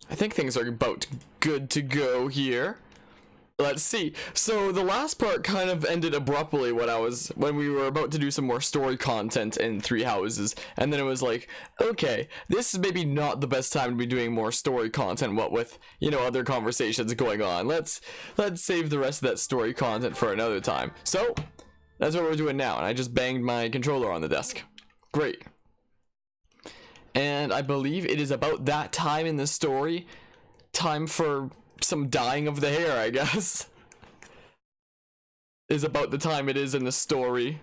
I think things are about good to go here. Let's see. So the last part kind of ended abruptly when we were about to do some more story content in Three Houses, and then it was like, okay, this is maybe not the best time to be doing more story content, what with, you know, other conversations going on. Let's save the rest of that story content for another time. So that's what we're doing now, and I just banged my controller on the desk. Great. And I believe it is about that time in the story. Time for some dyeing of the hair, I guess. Is about the time it is in the story.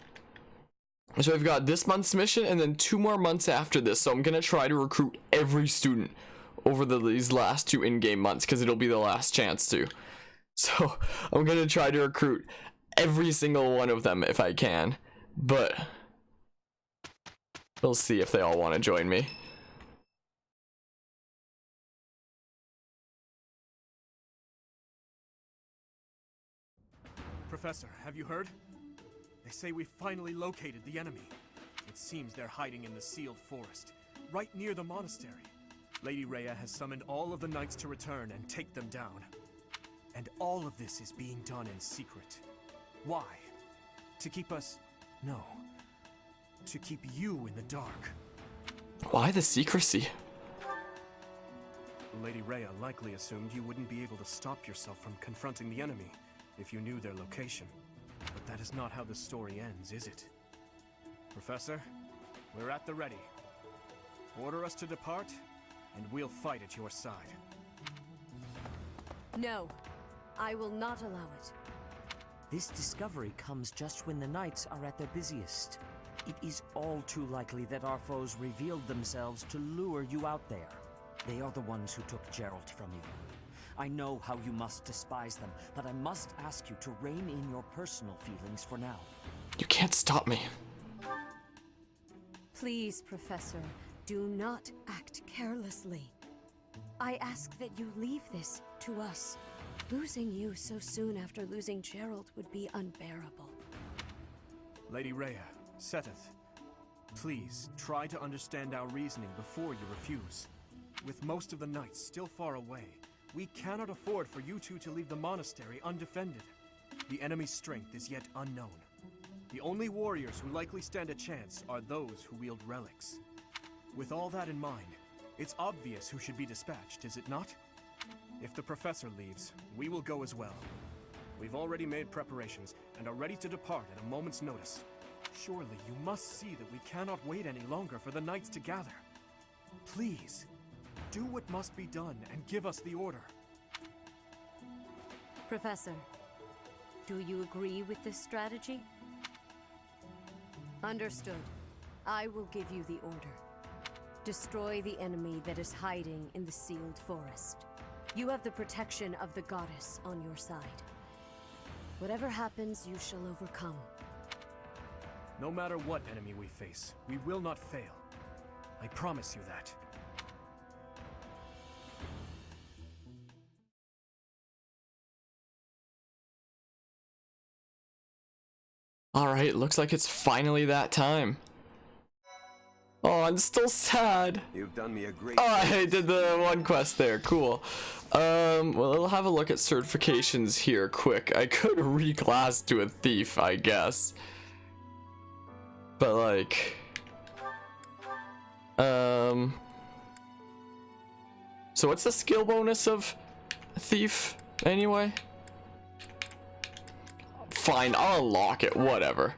So we've got this month's mission and then 2 more months after this. So I'm gonna try to recruit every student over these last 2 in-game months, because it'll be the last chance to. So I'm gonna try to recruit every single one of them if I can, but we'll see if they all want to join me. Professor, have you heard? They say we finally located the enemy. It seems they're hiding in the sealed forest, right near the monastery. Lady Rhea has summoned all of the knights to return and take them down. And all of this is being done in secret. Why? To keep us... no. To keep you in the dark. Why the secrecy? Lady Rhea likely assumed you wouldn't be able to stop yourself from confronting the enemy if you knew their location. But that is not how the story ends, is it? Professor, we're at the ready. Order us to depart, and we'll fight at your side. No, I will not allow it. This discovery comes just when the knights are at their busiest. It is all too likely that our foes revealed themselves to lure you out there. They are the ones who took Geralt from you. I know how you must despise them, but I must ask you to rein in your personal feelings for now. You can't stop me. Please, Professor, do not act carelessly. I ask that you leave this to us. Losing you so soon after losing Geralt would be unbearable. Lady Rhea, Seteth, please try to understand our reasoning before you refuse. With most of the knights still far away, we cannot afford for you two to leave the monastery undefended. The enemy's strength is yet unknown. The only warriors who likely stand a chance are those who wield relics. With all that in mind, it's obvious who should be dispatched, is it not? If the professor leaves, we will go as well. We've already made preparations and are ready to depart at a moment's notice. Surely you must see that we cannot wait any longer for the knights to gather. Please, do what must be done and give us the order. Professor, do you agree with this strategy? Understood. I will give you the order. Destroy the enemy that is hiding in the sealed forest. You have the protection of the goddess on your side. Whatever happens, you shall overcome. No matter what enemy we face, we will not fail. I promise you that. Alright, looks like it's finally that time. Oh, I'm still sad. You've done me a great Oh, I did the one quest there. Cool. Well, I'll have a look at certifications here quick. I could reclass to a thief, I guess. But like... So what's the skill bonus of a thief, anyway? Fine, I'll unlock it, whatever.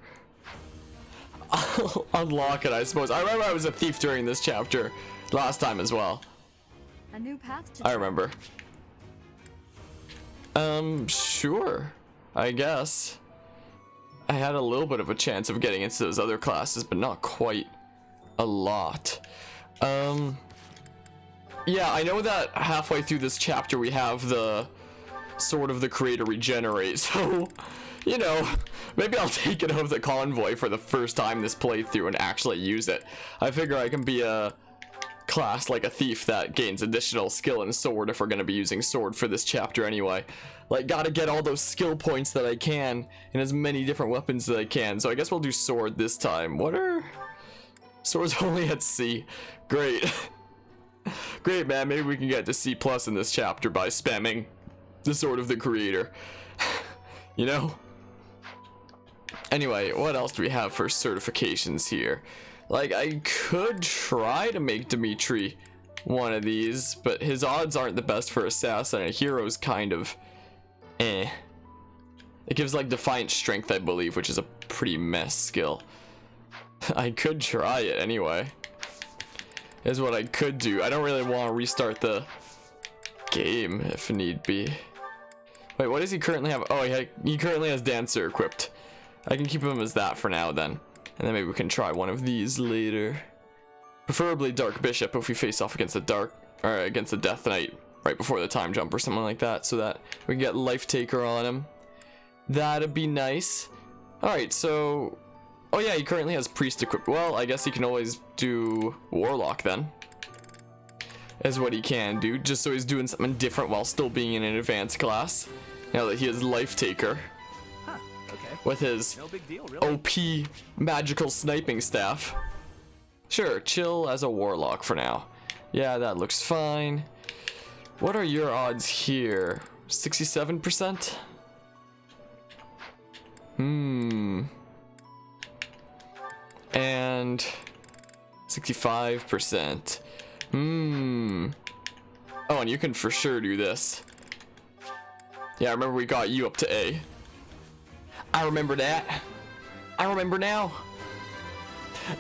I'll unlock it, I suppose. I remember I was a thief during this chapter last time as well. A new path to I remember. Sure, I guess. I had a little bit of a chance of getting into those other classes, but not quite a lot. Yeah, I know that halfway through this chapter we have the Sword of the Creator regenerate, so, you know, maybe I'll take it out of the convoy for the first time this playthrough and actually use it. I figure I can be a class like a thief that gains additional skill in sword if we're going to be using sword for this chapter anyway. Like, gotta get all those skill points that I can in as many different weapons that I can, so I guess we'll do sword this time. What are... Swords only at C. Great. Great, man. Maybe we can get to C+ in this chapter by spamming the Sword of the Creator. You know? Anyway, what else do we have for certifications here? Like, I could try to make Dimitri one of these, but his odds aren't the best for Assassin, and Hero's kind of eh. It gives like Defiant Strength, I believe, which is a pretty mess skill. I could try it anyway. Is what I could do. I don't really want to restart the game if need be. Wait, what does he currently have? Oh, he currently has Dancer equipped. I can keep him as that for now then. And then maybe we can try one of these later. Preferably Dark Bishop if we face off against against the Death Knight right before the time jump or something like that, so that we can get Life Taker on him. That'd be nice. Alright, so oh yeah, he currently has Priest equipped. Well, I guess he can always do Warlock then. Is what he can do, just so he's doing something different while still being in an advanced class. Now that he has Life Taker. Okay. With his No big deal, really. OP magical sniping staff. Sure, chill as a warlock for now. Yeah, that looks fine. What are your odds here? 67%? And 65%. Oh, and you can for sure do this. Yeah, I remember we got you up to A. I remember that. I remember now.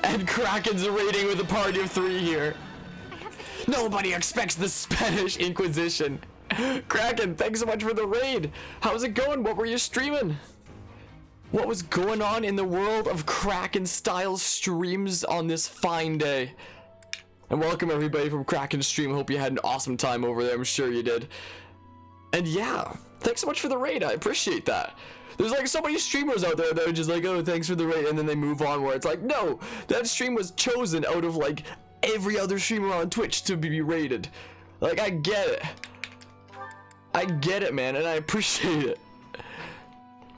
And Kraken's raiding with a party of 3 here. Nobody expects the Spanish Inquisition. Kraken, thanks so much for the raid. How's it going? What were you streaming? What was going on in the world of Kraken style streams on this fine day? And welcome everybody from Kraken stream. Hope you had an awesome time over there. I'm sure you did. And yeah, thanks so much for the raid. I appreciate that. There's like so many streamers out there that are just like, oh, thanks for the raid, and then they move on, where it's like, no, that stream was chosen out of like every other streamer on Twitch to be rated. Like, I get it. I get it, man, and I appreciate it.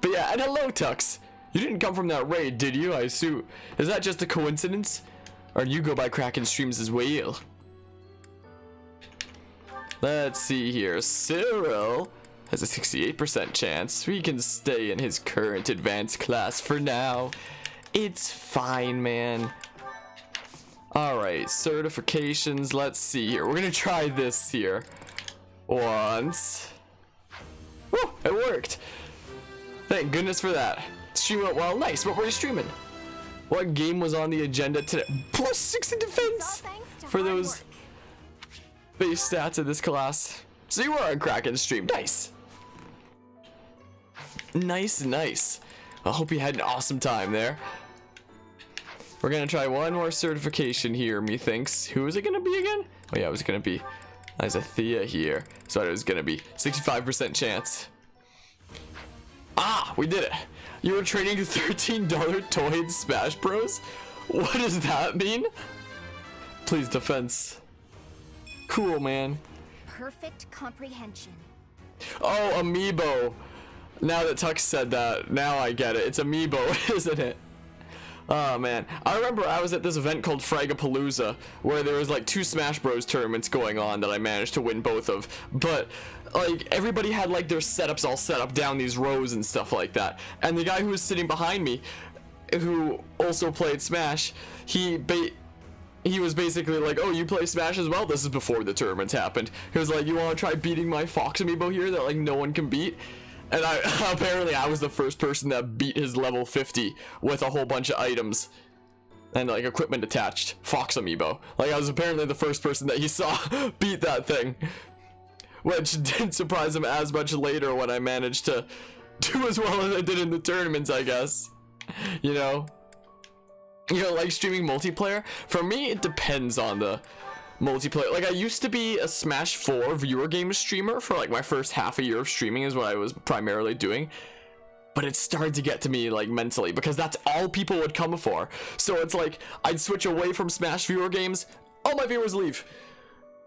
But yeah, and hello, Tux. You didn't come from that raid, did you? I assume. Is that just a coincidence? Or do you go by Kraken streams as well? Let's see here. Cyril has a 68% chance. We can stay in his current advanced class for now. It's fine, man. Alright, certifications. Let's see here. We're gonna try this here. Once. Woo, it worked. Thank goodness for that. Stream went well. Nice. What were you streaming? What game was on the agenda today? Plus 6 in defense for those base stats of this class. So you were on Kraken stream. Nice. Nice, nice. I hope you had an awesome time there. We're gonna try one more certification here, methinks. Who is it gonna be again? Oh yeah, it was gonna be Isaiah here. So it was gonna be 65% chance. Ah, we did it. You were trading $13 toy in Smash Bros? What does that mean? Please, defense. Cool, man. Perfect comprehension. Oh, Amiibo. Now that Tux said that, now I get it. It's Amiibo, isn't it? Oh, man. I remember I was at this event called Fragapalooza, where there was like 2 Smash Bros tournaments going on that I managed to win both of. But, like, everybody had like their setups all set up down these rows and stuff like that. And the guy who was sitting behind me, who also played Smash, he was basically like, oh, you play Smash as well? This is before the tournaments happened. He was like, you want to try beating my Fox Amiibo here that like no one can beat? And apparently I was the first person that beat his level 50 with a whole bunch of items and like equipment attached. Fox Amiibo. Like, I was apparently the first person that he saw beat that thing. Which didn't surprise him as much later when I managed to do as well as I did in the tournaments, I guess. You know, like streaming multiplayer? For me, it depends on the multiplayer. Like, I used to be a Smash 4 viewer game streamer for like my first half a year of streaming is what I was primarily doing. But it started to get to me like mentally because that's all people would come for. So it's like I'd switch away from Smash viewer games, all my viewers leave.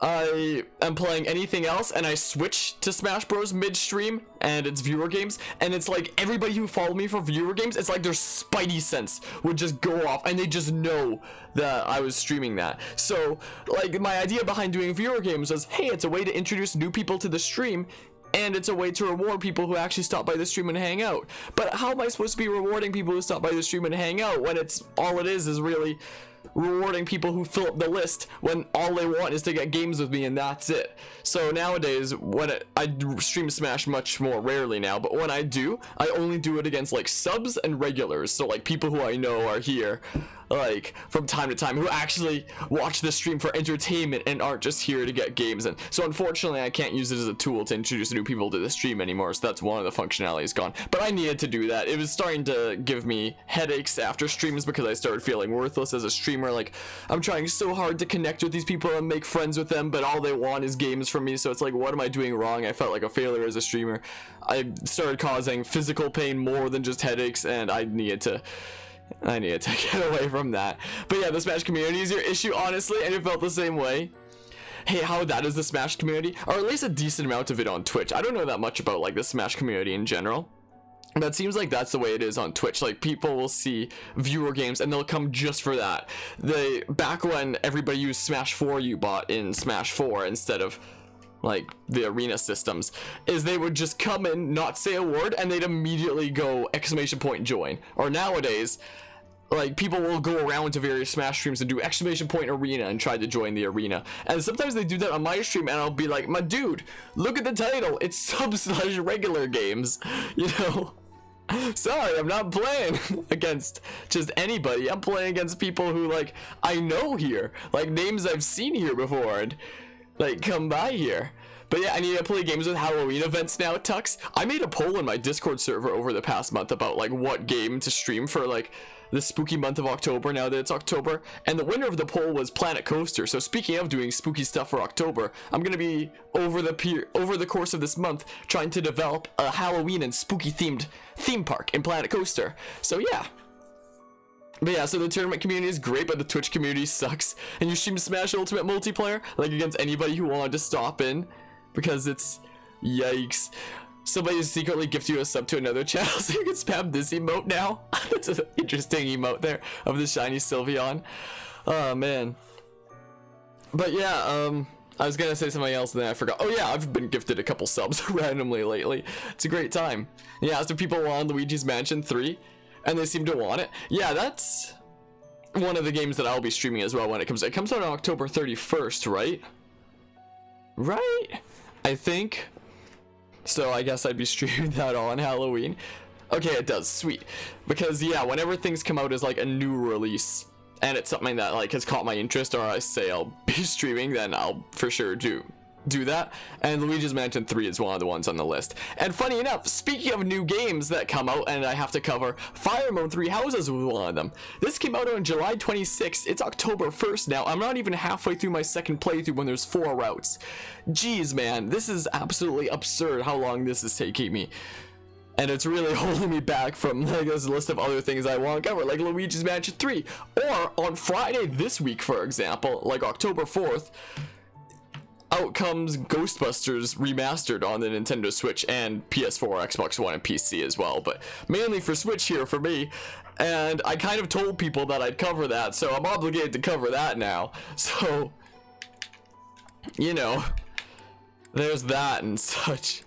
I am playing anything else and I switch to Smash Bros midstream and it's viewer games, and it's like everybody who followed me for viewer games, it's like their spidey sense would just go off and they just know that I was streaming that. So like my idea behind doing viewer games was, hey, it's a way to introduce new people to the stream, and it's a way to reward people who actually stop by the stream and hang out. But how am I supposed to be rewarding people who stop by the stream and hang out when it's all it is really rewarding people who fill up the list when all they want is to get games with me and that's it? So nowadays, when I stream Smash much more rarely now, but when I do, I only do it against like subs and regulars, so like people who I know are here like from time to time, who actually watch the stream for entertainment and aren't just here to get games. And so unfortunately I can't use it as a tool to introduce new people to the stream anymore, so that's one of the functionalities gone. But I needed to do that. It was starting to give me headaches after streams because I started feeling worthless as a streamer. Like, I'm trying so hard to connect with these people and make friends with them, but all they want is games from me, so it's like, what am I doing wrong? I felt like a failure as a streamer. I started causing physical pain more than just headaches, and I needed to get away from that. But yeah, the Smash community is your issue, honestly, and it felt the same way. Hey, how that is the Smash community, or at least a decent amount of it on Twitch. I don't know that much about like the Smash community in general, but it seems like that's the way it is on Twitch. Like, people will see viewer games and they'll come just for that. Back when everybody used Smash 4 you bought in Smash 4 instead of like the arena systems, is they would just come in, not say a word, and they'd immediately go exclamation point join. Or nowadays, like, people will go around to various Smash streams and do exclamation point arena and try to join the arena. And sometimes they do that on my stream and I'll be like, my dude, look at the title, it's sub/regular games, you know? Sorry, I'm not playing against just anybody. I'm playing against people who, like, I know here, like names I've seen here before, and like, come by here. But yeah, I need to play games with Halloween events now, Tux. I made a poll in my Discord server over the past month about like what game to stream for like the spooky month of October, now that it's October, and the winner of the poll was Planet Coaster. So speaking of doing spooky stuff for October, I'm gonna be over the course of this month trying to develop a Halloween and spooky themed theme park in Planet Coaster. So yeah. But yeah, so the tournament community is great, but the Twitch community sucks. And you stream Smash Ultimate multiplayer, like against anybody who wanted to stop in, because it's yikes. Somebody secretly gift you a sub to another channel so you can spam this emote now. That's an interesting emote there of the shiny Sylveon. Oh man. But yeah, I was gonna say something else and then I forgot. Oh yeah, I've been gifted a couple subs randomly lately. It's a great time. Yeah, so people want Luigi's Mansion 3 and they seem to want it. Yeah, that's one of the games that I'll be streaming as well when it comes. It comes out on October 31st, right? Right? I think. So I guess I'd be streaming that on Halloween. Okay, it does. Sweet. Because yeah, whenever things come out as like a new release and it's something that like has caught my interest, or I say I'll be streaming, then I'll for sure do that. And Luigi's Mansion 3 is one of the ones on the list. And funny enough, speaking of new games that come out and I have to cover, Fire Emblem 3 Houses was one of them. This came out on July 26th. It's October 1st now. I'm not even halfway through my second playthrough when there's 4 routes. Jeez, man, this is absolutely absurd how long this is taking me. And it's really holding me back from like this list of other things I want to cover, like Luigi's Mansion 3. Or on Friday this week, for example, like October 4th, out comes Ghostbusters Remastered on the Nintendo Switch and PS4, Xbox One, and PC as well, but mainly for Switch here for me. And I kind of told people that I'd cover that, so I'm obligated to cover that now. So, you know, there's that and such.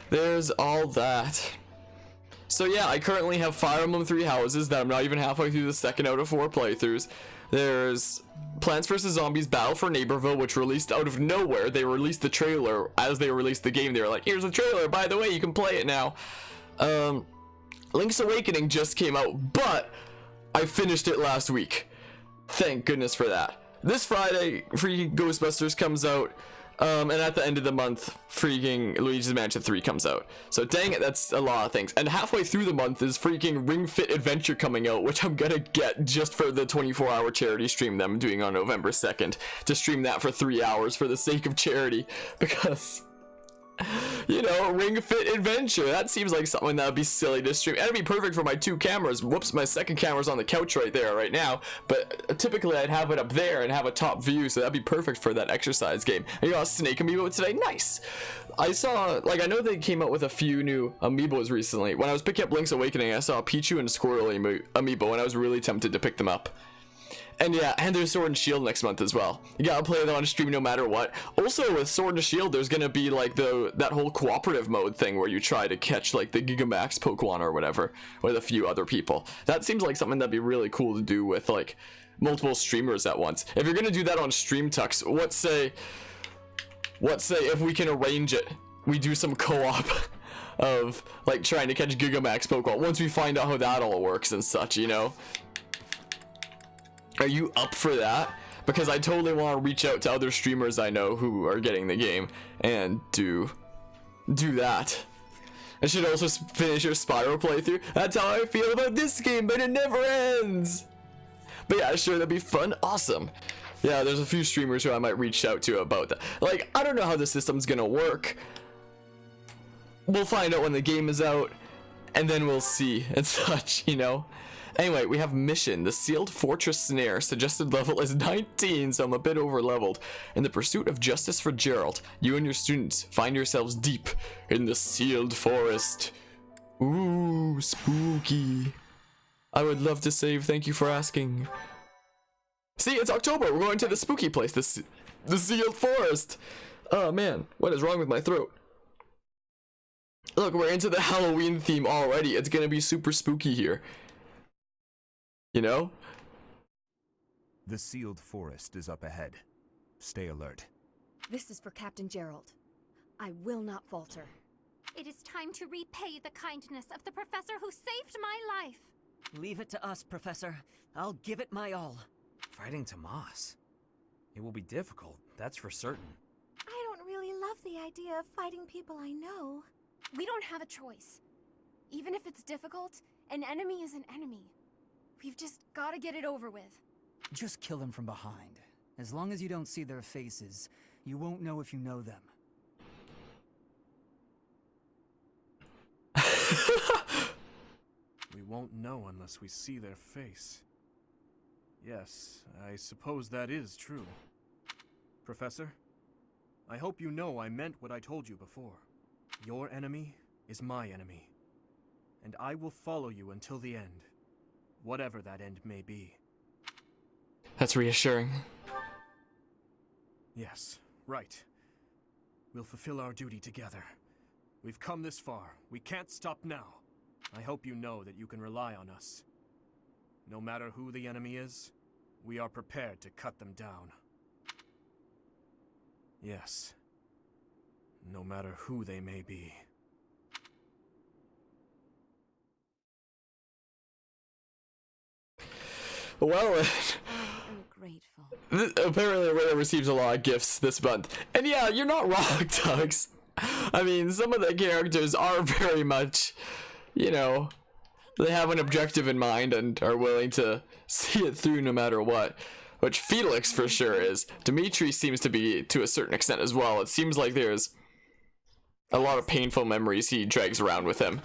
There's all that. So yeah, I currently have Fire Emblem 3 Houses that I'm not even halfway through the second out of 4 playthroughs. There's Plants vs. Zombies Battle for Neighborville, which released out of nowhere. They released the trailer as they released the game. They were like, here's the trailer, by the way, you can play it now. Link's Awakening just came out, but I finished it last week. Thank goodness for that. This Friday, freaking Ghostbusters comes out. And at the end of the month, freaking Luigi's Mansion 3 comes out. So dang it, that's a lot of things. And halfway through the month is freaking Ring Fit Adventure coming out, which I'm gonna get just for the 24-hour charity stream that I'm doing on November 2nd. To stream that for 3 hours for the sake of charity. Because You know, Ring Fit Adventure. That seems like something that would be silly to stream. And it'd be perfect for my 2 cameras. Whoops, my second camera's on the couch right there right now. But typically I'd have it up there and have a top view, so that'd be perfect for that exercise game. And you got a Snake Amiibo today? Nice! I saw, like, I know they came out with a few new Amiibos recently. When I was picking up Link's Awakening, I saw a Pichu and Squirtle Amiibo, and I was really tempted to pick them up. And yeah, and there's Sword and Shield next month as well. You gotta play that on stream no matter what. Also, with Sword and Shield, there's gonna be like that whole cooperative mode thing where you try to catch like the Gigamax Pokemon or whatever with a few other people. That seems like something that'd be really cool to do with like multiple streamers at once. If you're gonna do that on Stream Tux, what say if we can arrange it? We do some co-op of like trying to catch Gigamax Pokemon once we find out how that all works and such, you know? Are you up for that? Because I totally want to reach out to other streamers I know who are getting the game and do that. I should also finish your Spyro playthrough. That's how I feel about this game, but it never ends. But yeah, sure, that'd be fun. Awesome. Yeah, there's a few streamers who I might reach out to about that. Like, I don't know how the system's gonna work. We'll find out when the game is out, and then we'll see and such, you know? Anyway, we have Mission, the Sealed Fortress Snare. Suggested level is 19, so I'm a bit over leveled. In the pursuit of justice for Gerald, you and your students find yourselves deep in the Sealed Forest. Ooh, spooky. I would love to save, thank you for asking. See, it's October, we're going to the spooky place, the Sealed Forest. Oh man, what is wrong with my throat? Look, we're into the Halloween theme already. It's gonna be super spooky here. You know? The Sealed Forest is up ahead. Stay alert. This is for Captain Gerald. I will not falter. It is time to repay the kindness of the professor who saved my life. Leave it to us, Professor. I'll give it my all. Fighting Tomas. It will be difficult, that's for certain. I don't really love the idea of fighting people I know. We don't have a choice. Even if it's difficult, an enemy is an enemy. We've just gotta get it over with. Just kill them from behind. As long as you don't see their faces, you won't know if you know them. We won't know unless we see their face. Yes, I suppose that is true. Professor, I hope you know I meant what I told you before. Your enemy is my enemy, and I will follow you until the end, whatever that end may be. That's reassuring. Yes, right. We'll fulfill our duty together. We've come this far. We can't stop now. I hope you know that you can rely on us. No matter who the enemy is, we are prepared to cut them down. Yes. No matter who they may be. Well, I'm grateful. apparently Raya receives a lot of gifts this month. And yeah, you're not wrong, Tux. I mean, some of the characters are very much, you know, they have an objective in mind and are willing to see it through no matter what. Which Felix for sure is. Dimitri seems to be to a certain extent as well. It seems like there's a lot of painful memories he drags around with him.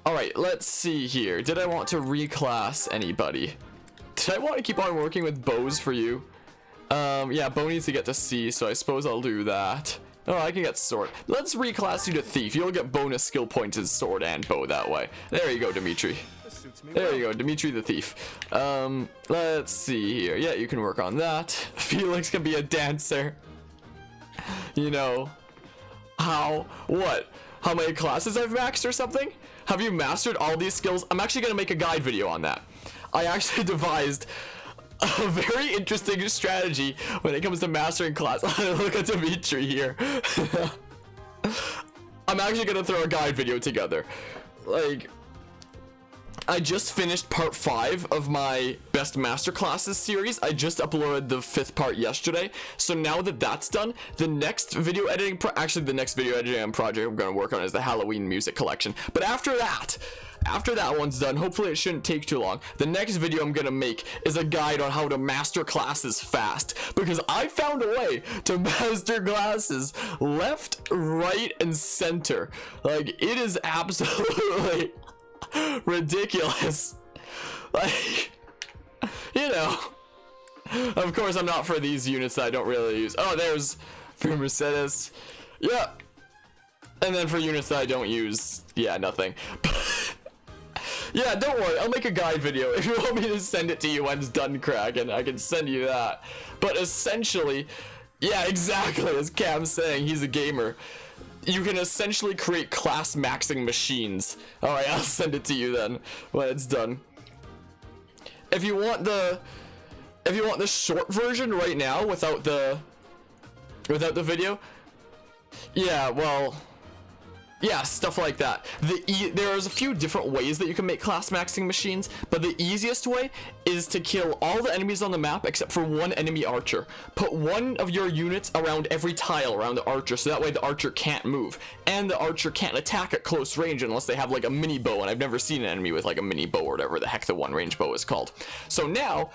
Alright, let's see here. Did I want to reclass anybody? Did I want to keep on working with bows for you? Yeah, Bo needs to get to C, so I suppose I'll do that. Oh, I can get sword. Let's reclass you to thief. You'll get bonus skill points as sword and bow that way. There you go, Dimitri. There you go, Dimitri the thief. Let's see here. Yeah, you can work on that. Felix can be a dancer. You know, how many classes I've maxed or something? Have you mastered all these skills? I'm actually gonna make a guide video on that. I actually devised a very interesting strategy when it comes to mastering class. Look at Dimitri here. I'm actually gonna throw a guide video together. Like, I just finished part 5 of my best masterclasses series. I just uploaded the 5th part yesterday. So now that that's done, the next video editing the next video editing project I'm going to work on is the Halloween music collection. But after that one's done, hopefully it shouldn't take too long. The next video I'm gonna make is a guide on how to master classes fast, because I found a way to master classes left, right, and center. Like, it is absolutely ridiculous. Like, you know, of course I'm not for these units that I don't really use. Oh, there's for Mercedes. Yeah. And then for units that I don't use, yeah, nothing. Yeah, don't worry, I'll make a guide video. If you want me to send it to you when it's done cracking, I can send you that. But essentially, yeah, exactly, as Cam's saying, he's a gamer. You can essentially create class maxing machines. Alright, I'll send it to you then, when it's done. If you want the short version right now, without the video, yeah, well, yeah, stuff like that. There's a few different ways that you can make class maxing machines, but the easiest way is to kill all the enemies on the map except for one enemy archer. Put one of your units around every tile around the archer, so that way the archer can't move, and the archer can't attack at close range unless they have like a mini bow, and I've never seen an enemy with like a mini bow or whatever the heck the one range bow is called. So now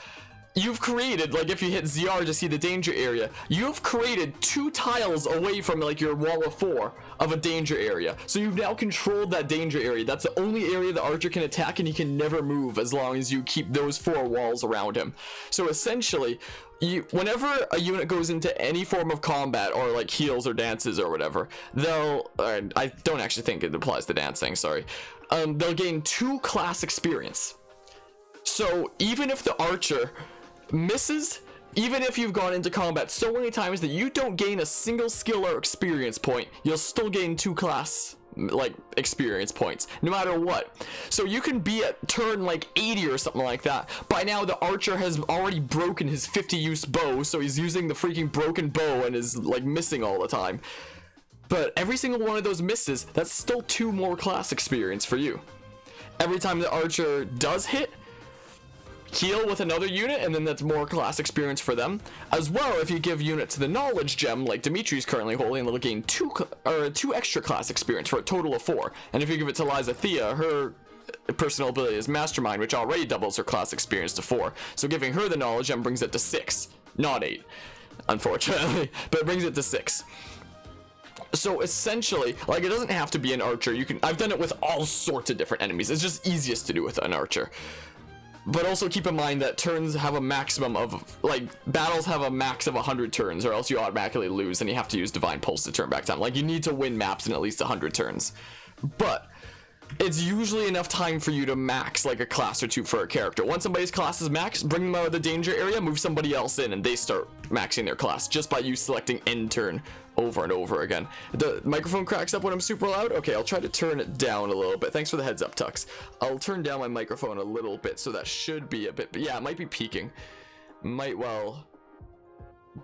you've created, like, if you hit ZR to see the danger area, you've created 2 tiles away from like your wall of 4 of a danger area. So you've now controlled that danger area. That's the only area the archer can attack, and he can never move as long as you keep those 4 walls around him. So essentially, whenever a unit goes into any form of combat, or like heals or dances or whatever, they'll, I don't actually think it applies to dancing, sorry, they'll gain 2 class experience. So even if the archer misses, even if you've gone into combat so many times that you don't gain a single skill or experience point, you'll still gain 2 class like experience points no matter what. So you can be at turn like 80 or something like that. By now the archer has already broken his 50 use bow, so he's using the freaking broken bow and is like missing all the time. But every single one of those misses, that's still 2 more class experience for you. Every time the archer does hit, heal with another unit, and then that's more class experience for them. As well, if you give units the knowledge gem like Dimitri's currently holding, they'll gain 2 extra class experience for a total of 4. And if you give it to Liza Thea, her personal ability is Mastermind, which already doubles her class experience to 4. So giving her the knowledge gem brings it to 6, not 8, unfortunately, but it brings it to 6. So essentially, like, it doesn't have to be an archer. I've done it with all sorts of different enemies. It's just easiest to do with an archer. But also keep in mind that turns have a maximum of, like, battles have a max of 100 turns, or else you automatically lose and you have to use Divine Pulse to turn back time. Like, you need to win maps in at least 100 turns. But it's usually enough time for you to max like a class or 2 for a character. Once somebody's class is maxed, bring them out of the danger area, move somebody else in, and they start maxing their class just by you selecting end turn over and over again. The microphone cracks up when I'm super loud. Okay, I'll try to turn it down a little bit. Thanks for the heads up, Tux. I'll turn down my microphone a little bit, so that should be a bit, but yeah, it might be peaking. Might well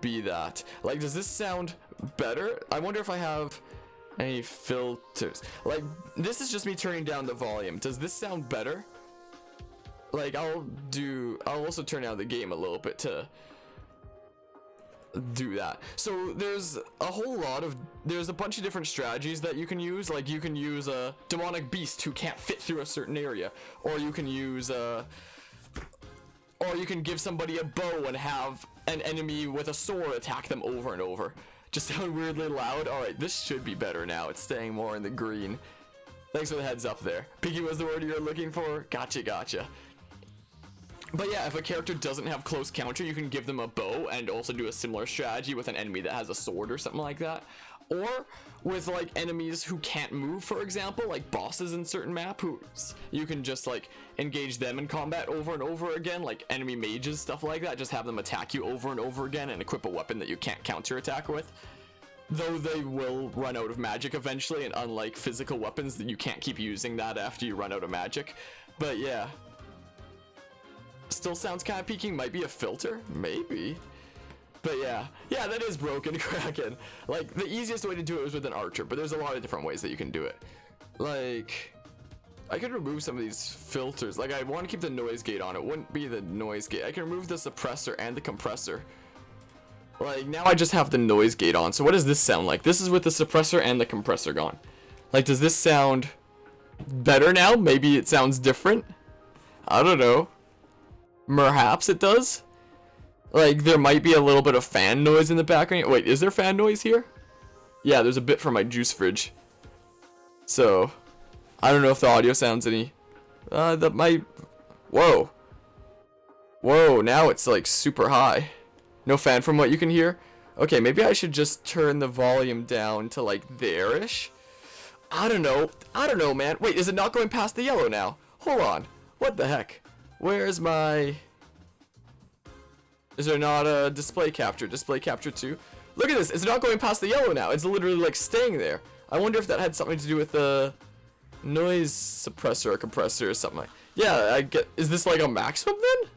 be that. Like, does this sound better? I wonder if I have any filters. Like, this is just me turning down the volume. Does this sound better? Like, I'll also turn down the game a little bit to do that. So there's a bunch of different strategies that you can use. Like, you can use a demonic beast who can't fit through a certain area, or you can use or you can give somebody a bow and have an enemy with a sword attack them over and over. Just sound weirdly loud. Alright, this should be better now. It's staying more in the green. Thanks for the heads up there. Picky was the word you were looking for? Gotcha. But yeah, if a character doesn't have close counter, you can give them a bow and also do a similar strategy with an enemy that has a sword or something like that. Or with like enemies who can't move, for example, like bosses in certain maps, you can just like engage them in combat over and over again, like enemy mages, stuff like that. Just have them attack you over and over again and equip a weapon that you can't counterattack with. Though they will run out of magic eventually, and unlike physical weapons, that you can't keep using that after you run out of magic. But yeah. Still sounds kind of peaking. Might be a filter, maybe. But yeah, that is broken, Kraken. Like, the easiest way to do it was with an archer, but there's a lot of different ways that you can do it. Like, I could remove some of these filters. Like, I want to keep the noise gate on. It wouldn't be the noise gate. I can remove the suppressor and the compressor. Like, now I just have the noise gate on. So what does this sound like? This is with the suppressor and the compressor gone. Like, does this sound better now? Maybe it sounds different. I don't know. Perhaps it does. Like, there might be a little bit of fan noise in the background. Wait, is there fan noise here? Yeah, there's a bit from my juice fridge. So, I don't know if the audio sounds any. That might. Whoa. Whoa, now it's like super high. No fan from what you can hear? Okay, maybe I should just turn the volume down to like there-ish. I don't know. I don't know, man. Wait, is it not going past the yellow now? Hold on. What the heck? Where's my... Is there not a display capture? Display capture 2? Look at this. It's not going past the yellow now. It's literally like staying there. I wonder if that had something to do with the noise suppressor or compressor or something like. Yeah, I get. Is this like a maximum then?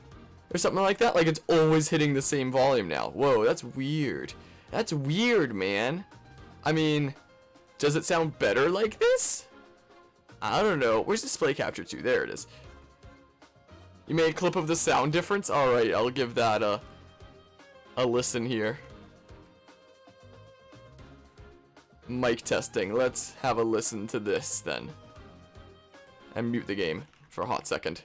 Or something like that? Like it's always hitting the same volume now. Whoa, that's weird. That's weird, man. I mean, does it sound better like this? I don't know. Where's display capture 2? There it is. You made a clip of the sound difference? Alright, I'll give that a listen here. Mic testing. Let's have a listen to this then. And mute the game for a hot second.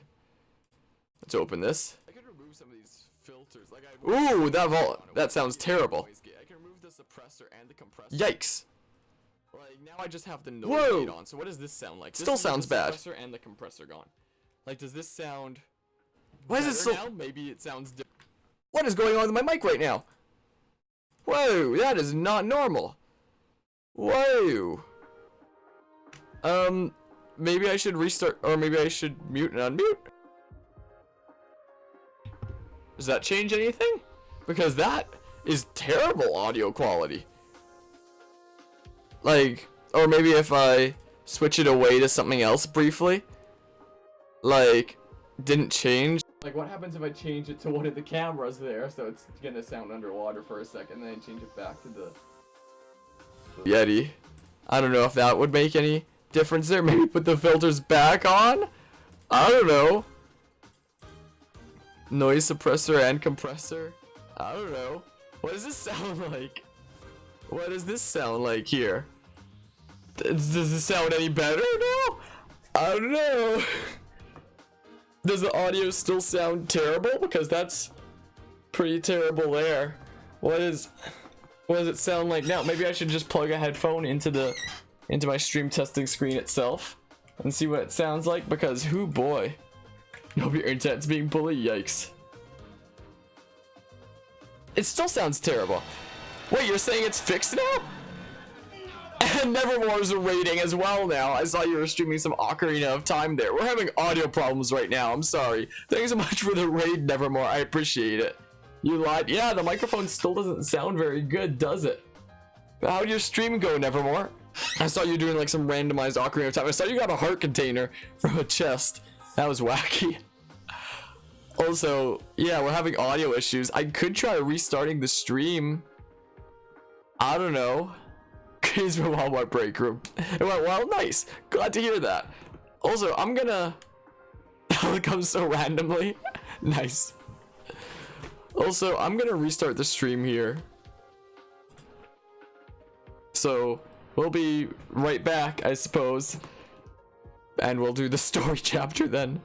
Let's open this. I could remove some of these filters. Like ooh, that sounds terrible. I can remove the suppressor and the compressor. Yikes. Like now I just have the noise gate on. So what does this sound like? Still sounds bad. Suppressor and the compressor gone. Like does this sound why is it so now? Maybe it sounds different. What is going on with my mic right now? Whoa, that is not normal. Whoa. Maybe I should restart, or maybe I should mute and unmute. Does that change anything? Because that is terrible audio quality. Like, or maybe if I switch it away to something else briefly. Like, didn't change. Like, what happens if I change it to one of the cameras there, so it's gonna sound underwater for a second, then I change it back to the Yeti. I don't know if that would make any difference there. Maybe put the filters back on? I don't know. Noise suppressor and compressor? I don't know. What does this sound like? What does this sound like here? Does this sound any better now? I don't know. Does the audio still sound terrible? Because that's pretty terrible there. What does it sound like now? Maybe I should just plug a headphone into my stream testing screen itself and see what it sounds like, because whoo boy. Hope your internet's being bullied, yikes. It still sounds terrible. Wait, you're saying it's fixed now? And Nevermore's a rating as well now. I saw you were streaming some Ocarina of Time there. We're having audio problems right now. I'm sorry. Thanks so much for the raid, Nevermore. I appreciate it. You lied. Yeah, the microphone still doesn't sound very good, does it? How'd your stream go, Nevermore? I saw you doing like some randomized Ocarina of Time. I saw you got a heart container from a chest. That was wacky. Also, yeah, we're having audio issues. I could try restarting the stream. I don't know. He's from Walmart break room. It went well, nice. Glad to hear that. Also, I'm gonna. It comes so randomly. Nice. Also, I'm gonna restart the stream here. So we'll be right back, I suppose. And we'll do the story chapter then.